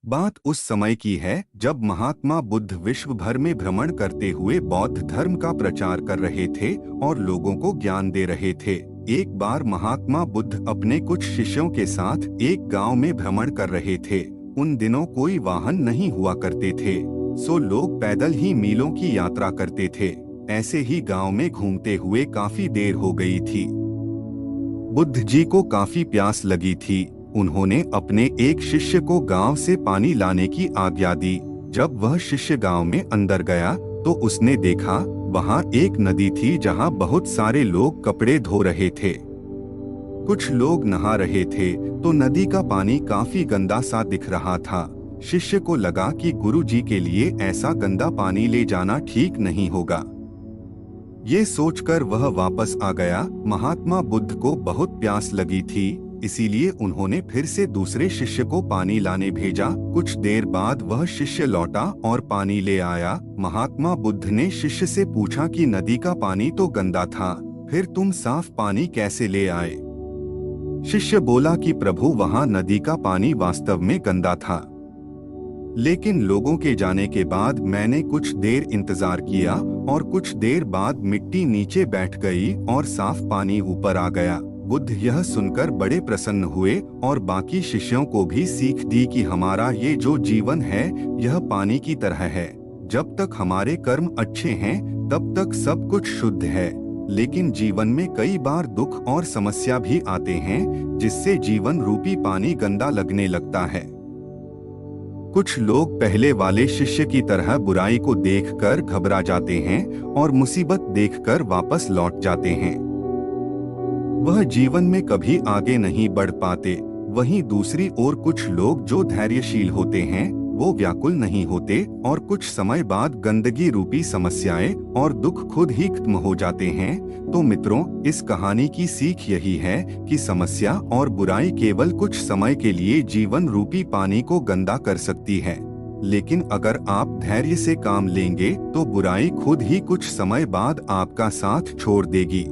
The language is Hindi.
बात उस समय की है जब महात्मा बुद्ध विश्व भर में भ्रमण करते हुए बौद्ध धर्म का प्रचार कर रहे थे और लोगों को ज्ञान दे रहे थे। एक बार महात्मा बुद्ध अपने कुछ शिष्यों के साथ एक गांव में भ्रमण कर रहे थे। उन दिनों कोई वाहन नहीं हुआ करते थे, सो लोग पैदल ही मीलों की यात्रा करते थे। ऐसे ही गांव में घूमते हुए काफी देर हो गई थी। बुद्ध जी को काफी प्यास लगी थी। उन्होंने अपने एक शिष्य को गांव से पानी लाने की आज्ञा दी। जब वह शिष्य गांव में अंदर गया तो उसने देखा वहां एक नदी थी जहां बहुत सारे लोग कपड़े धो रहे थे। कुछ लोग नहा रहे थे तो नदी का पानी काफी गंदा सा दिख रहा था। शिष्य को लगा कि गुरु जी के लिए ऐसा गंदा पानी ले जाना ठीक नहीं होगा। ये सोचकर वह वापस आ गया। महात्मा बुद्ध को बहुत प्यास लगी थी, इसीलिए उन्होंने फिर से दूसरे शिष्य को पानी लाने भेजा। कुछ देर बाद वह शिष्य लौटा और पानी ले आया। महात्मा बुद्ध ने शिष्य से पूछा कि नदी का पानी तो गंदा था, फिर तुम साफ पानी कैसे ले आए? शिष्य बोला कि प्रभु, वहां नदी का पानी वास्तव में गंदा था, लेकिन लोगों के जाने के बाद मैंने कुछ देर इंतजार किया और कुछ देर बाद मिट्टी नीचे बैठ गई और साफ पानी ऊपर आ गया। बुद्ध यह सुनकर बड़े प्रसन्न हुए और बाकी शिष्यों को भी सीख दी कि हमारा ये जो जीवन है यह पानी की तरह है। जब तक हमारे कर्म अच्छे हैं तब तक सब कुछ शुद्ध है, लेकिन जीवन में कई बार दुख और समस्या भी आते हैं जिससे जीवन रूपी पानी गंदा लगने लगता है। कुछ लोग पहले वाले शिष्य की तरह बुराई को देखकर घबरा जाते हैं और मुसीबत देखकर वापस लौट जाते हैं। वह जीवन में कभी आगे नहीं बढ़ पाते। वहीं दूसरी ओर कुछ लोग जो धैर्यशील होते हैं वो व्याकुल नहीं होते और कुछ समय बाद गंदगी रूपी समस्याएं और दुख खुद ही खत्म हो जाते हैं। तो मित्रों, इस कहानी की सीख यही है कि समस्या और बुराई केवल कुछ समय के लिए जीवन रूपी पानी को गंदा कर सकती है, लेकिन अगर आप धैर्य से काम लेंगे तो बुराई खुद ही कुछ समय बाद आपका साथ छोड़ देगी।